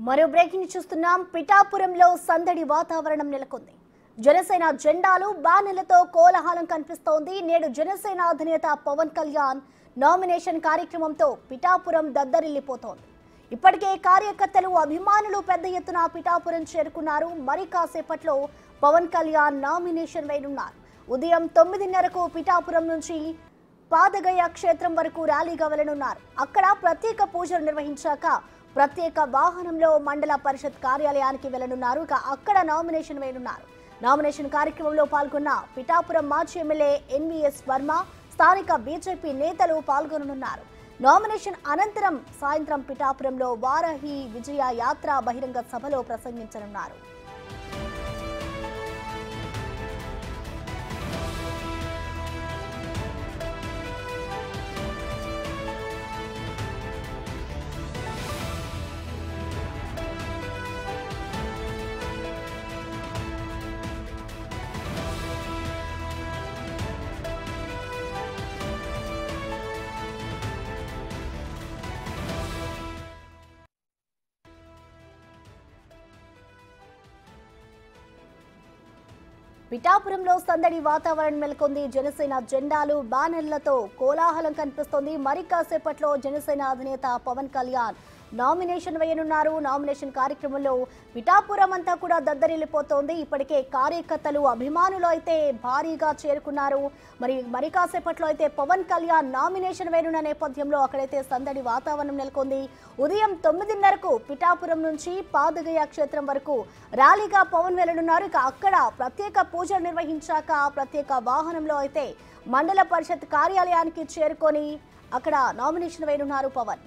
మరో బ్రేకింగ్ చూస్తున్నాం. పిఠాపురంలో సందడి వాతావరణం నెలకొంది. జనసేన జెండాలు బ్యానర్లతో కోలాహలం కనిపిస్తోంది. నేడు జనసేన అధినేత పవన్ కళ్యాణ్ నామినేషన్ కార్యక్రమంతో పిఠాపురం దద్దరిల్లిపోతోంది. ఇప్పటికే కార్యకర్తలు అభిమానులు పెద్ద ఎత్తున పిఠాపురం చేరుకున్నారు. మరి కాసేపట్లో పవన్ కళ్యాణ్ నామినేషన్ వేయనున్నారు. ఉదయం 9:30కు పిఠాపురం నుంచి పాదగయ క్షేత్రం వరకు ర్యాలీగా వెళ్లనున్నారు. అక్కడ ప్రత్యేక పూజలు నిర్వహించాక ప్రత్యేక వాహనంలో మండల పరిషత్ కార్యాలయానికి వెళ్లనున్నారు. అక్కడ నామినేషన్ వేయనున్నారు. నామినేషన్ కార్యక్రమంలో పాల్గొన్న పిఠాపురం మాజీ ఎమ్మెల్యే ఎన్వీఎస్ వర్మ, స్థానిక బీజేపీ నేతలు పాల్గొననున్నారు. నామినేషన్ అనంతరం సాయంత్రం పిఠాపురంలో వారాహి విజయ యాత్ర బహిరంగ సభలో ప్రసంగించనున్నారు. పిఠాపురంలో సందడి వాతావరణం నెలకొంది. జనసేన జెండాలు బ్యానర్లతో కోలాహలం కనిపిస్తోంది. మరి కాసేపట్లో జనసేన అధినేత పవన్ కళ్యాణ్ నామినేషన్ వేయనున్నారు. నామినేషన్ కార్యక్రమంలో పిఠాపురం అంతా కూడా దద్దరిల్లిపోతోంది. ఇప్పటికే కార్యకర్తలు అభిమానులు అయితే భారీగా చేరుకున్నారు. మరి కాసేపట్లో అయితే పవన్ కళ్యాణ్ నామినేషన్ వేయనున్న నేపథ్యంలో అక్కడైతే సందడి వాతావరణం నెలకొంది. ఉదయం 9:30కు పిఠాపురం నుంచి పాదగయ క్షేత్రం వరకు ర్యాలీగా పవన్ వెళ్లనున్నారు. ఇక అక్కడ ప్రత్యేక పూజలు నిర్వహించాక ప్రత్యేక వాహనంలో అయితే మండల పరిషత్ కార్యాలయానికి చేరుకొని అక్కడ నామినేషన్ వేయనున్నారు పవన్.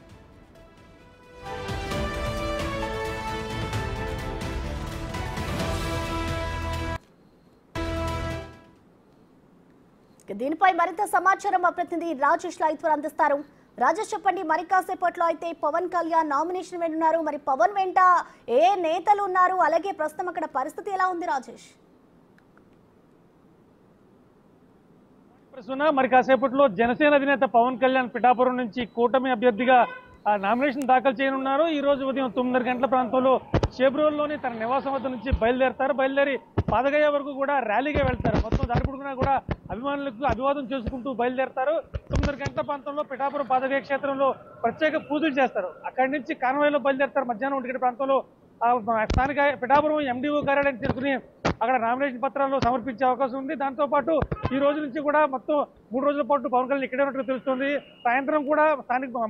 దీనిపై మరింత సమాచారం మా ప్రతినిధి రాజేష్ లైవ్ అందిస్తారు. రాజేష్, చెప్పండి, మరి కాసేపట్లో అయితే పవన్ కళ్యాణ్ నామినేషన్ వెళ్తున్నారు. మరి పవన్ వెంట ఏ నేతలు ఉన్నారు, అలాగే ప్రస్తుతం అక్కడ పరిస్థితి ఎలా ఉంది రాజేష్? మరి కాసేపట్లో జనసేన అధినేత పవన్ కళ్యాణ్ పిఠాపురం నుంచి కూటమి అభ్యర్థిగా నామినేషన్ దాఖలు చేయనున్నారు. ఈ రోజు ఉదయం 9:30 గంటల ప్రాంతంలో షేబ్రోల్లోని తన నివాసం వద్ద నుంచి బయలుదేరి పాదగయ వరకు కూడా ర్యాలీగా వెళ్తారు. మొత్తం దారి పొడుగునా కూడా అభిమానులకు అభివాదం చేసుకుంటూ బయలుదేరతారు. 9:30 గంటల ప్రాంతంలో పిఠాపురం పాదగయ క్షేత్రంలో ప్రత్యేక పూజలు చేస్తారు. అక్కడి నుంచి కాన్వాయ్లో బయలుదేరతారు. మధ్యాహ్నం 1 గంటల ప్రాంతంలో స్థానిక పిఠాపురం ఎండిఓ కార్యాలయం చేరుకుని అక్కడ నామినేషన్ పత్రాలు సమర్పించే అవకాశం ఉంది. దాంతోపాటు ఈ రోజు నుంచి కూడా మొత్తం 3 రోజుల పాటు పవన్ కళ్యాణ్ ఇక్కడే ఉన్నట్టు తెలుస్తుంది. సాయంత్రం కూడా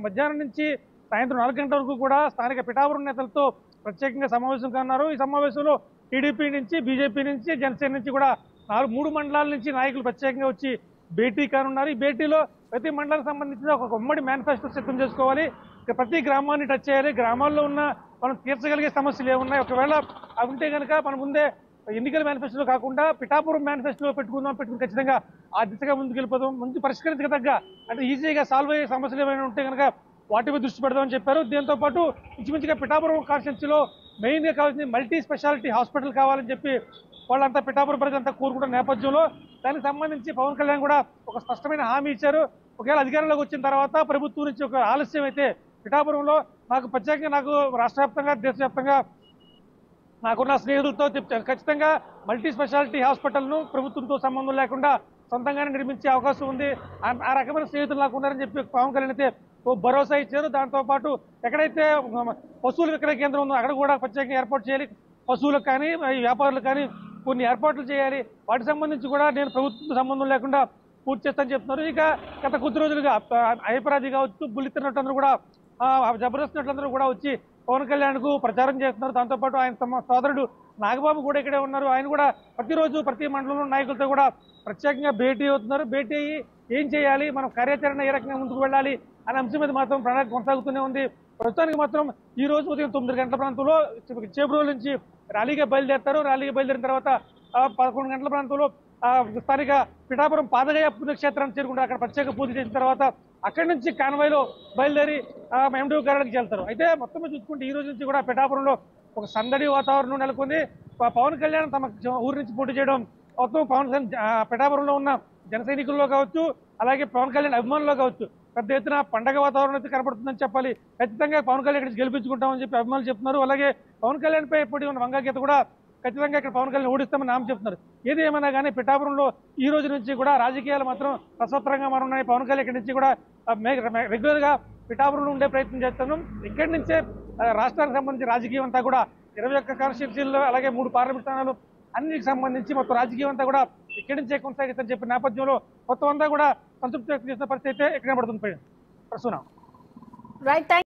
మధ్యాహ్నం నుంచి సాయంత్రం 4 గంటల వరకు కూడా స్థానిక పిఠాపురం నేతలతో ప్రత్యేకంగా సమావేశం కానున్నారు. ఈ సమావేశంలో టీడీపీ నుంచి, బీజేపీ నుంచి, జనసేన నుంచి కూడా 3 మండలాల నుంచి నాయకులు ప్రత్యేకంగా వచ్చి భేటీ కానున్నారు. ఈ భేటీలో ప్రతి మండలానికి సంబంధించిన ఒక ఉమ్మడి మేనిఫెస్టో సిద్ధం చేసుకోవాలి. ప్రతి గ్రామాన్ని టచ్ చేయాలి. గ్రామాల్లో ఉన్న మనం తీర్చగలిగే సమస్యలు ఏమున్నాయి, ఒకవేళ అవి ఉంటే కనుక మన ముందే ఎన్నికల మేనిఫెస్టోలో కాకుండా పిఠాపురం మేనిఫెస్టోలో పెట్టుకుని ఖచ్చితంగా ఆ దిశగా ముందుకెళ్ళిపోతాం. ముందు పరిష్కరించదగ్గ అంటే ఈజీగా సాల్వ్ అయ్యే సమస్యలు ఏమైనా ఉంటే కనుక వాటిపై దృష్టి పెడదామని చెప్పారు. దీంతో పాటు ఇంచుమించుగా పిఠాపురం కాన్స్టిట్యున్సీలో మెయిన్గా కావాల్సింది మల్టీ స్పెషాలిటీ హాస్పిటల్ కావాలని చెప్పి వాళ్ళంతా పిఠాపురం ప్రజలంతా కోరుకుంటున్న నేపథ్యంలో దానికి సంబంధించి పవన్ కళ్యాణ్ కూడా ఒక స్పష్టమైన హామీ ఇచ్చారు. ఒకవేళ అధికారంలోకి వచ్చిన తర్వాత ప్రభుత్వం నుంచి ఒక ఆలస్యం అయితే పిఠాపురంలో ప్రత్యేకంగా రాష్ట్ర వ్యాప్తంగా, దేశవ్యాప్తంగా నాకున్న స్నేహితులతో ఖచ్చితంగా మల్టీ స్పెషాలిటీ హాస్పిటల్ను ప్రభుత్వంతో సంబంధం లేకుండా సొంతంగానే నిర్మించే అవకాశం ఉంది. ఆ రకమైన స్నేహితులు నాకు ఉన్నారని చెప్పి పవన్ కళ్యాణ్ అయితే భరోసా ఇచ్చారు. దాంతోపాటు ఎక్కడైతే పశువుల విక్రయ కేంద్రం ఉందో అక్కడ కూడా ప్రత్యేకంగా ఏర్పాటు చేయాలి. పశువులకు కానీ వ్యాపారులకు కానీ కొన్ని ఏర్పాట్లు చేయాలి. వాటికి సంబంధించి కూడా నేను ప్రభుత్వంతో సంబంధం లేకుండా పూర్తి చేస్తానని చెప్తున్నారు. ఇక గత కొద్ది రోజులుగా అభిప్రాయాలు కావచ్చు, బుల్లిత్తినట్లందరూ కూడా జబర్దస్త్ నటులందరూ కూడా వచ్చి పవన్ కళ్యాణ్ కు ప్రచారం చేస్తున్నారు. దాంతోపాటు ఆయన తమ సోదరుడు నాగబాబు కూడా ఇక్కడే ఉన్నారు. ఆయన కూడా ప్రతిరోజు ప్రతి మండలంలో నాయకులతో కూడా ప్రత్యేకంగా భేటీ అవుతున్నారు. భేటీ అయ్యి ఏం చేయాలి, మనం కార్యాచరణ ఏ రకంగా ముందుకు వెళ్ళాలి అనే అంశం మీద మాత్రం ప్రణాళిక కొనసాగుతూనే ఉంది. ప్రస్తుతానికి మాత్రం ఈ రోజు ఉదయం 9 గంటల ప్రాంతంలో చేబ్రోల్ నుంచి ర్యాలీగా బయలుదేరతారు. ర్యాలీగా బయలుదేరిన తర్వాత 11 గంటల ప్రాంతంలో స్థానిక పిఠాపురం పాదగయ పుణ్యక్షేత్రాన్ని చేరుకుంటారు. అక్కడ ప్రత్యేక పూజ చేసిన తర్వాత అక్కడి నుంచి కాన్వాయ్లో బయలుదేరి ఎండిఓ కార్యాలయానికి వెళ్తారు. అయితే మొత్తం చూసుకుంటే ఈ రోజు నుంచి కూడా పిఠాపురంలో ఒక సందడి వాతావరణం నెలకొంది. పవన్ కళ్యాణ్ తమ ఊరి నుంచి పోటీ చేయడం మొత్తం పవన్ కళ్యాణ్ పిఠాపురంలో ఉన్న జన సైనికుల్లో కావచ్చు, అలాగే పవన్ కళ్యాణ్ అభిమానుల్లో కావచ్చు పెద్ద ఎత్తున పండగ వాతావరణం అయితే కనబడుతుందని చెప్పాలి. ఖచ్చితంగా పవన్ కళ్యాణ్ ఇక్కడ గెలిపించుకుంటామని చెప్పి అభిమానులు చెప్తున్నారు. అలాగే పవన్ కళ్యాణ్ పై ఎప్పుడు ఉన్న వంగగీత కూడా ఖచ్చితంగా ఇక్కడ పవన్ కళ్యాణ్ ఓడిస్తామని నామ చెప్తున్నారు. ఏది ఏమైనా కానీ పిఠాపురంలో ఈ రోజు నుంచి కూడా రాజకీయాలు మాత్రం రసవత్తరంగా మారున్నాయి. పవన్ కళ్యాణ్ ఇక్కడి నుంచి కూడా రెగ్యులర్ గా పిఠాపురంలో ఉండే ప్రయత్నం చేస్తున్నాం. ఇక్కడి నుంచే రాష్ట్రానికి సంబంధించి రాజకీయం అంతా కూడా 21 కాన్స్టిట్యూన్సీల్లో అలాగే 3 పార్లమెంట్ స్థానాలు అన్నిటికి సంబంధించి మొత్తం రాజకీయం అంతా కూడా ఇక్కడి నుంచే కొనసాగిస్తారని చెప్పిన నేపథ్యంలో మొత్తం అంతా కూడా సంతృప్తి వ్యక్తం చేసిన పరిస్థితి అయితే ఇక్కడ పడుతుంది ప్రస్తుతం. రైట్.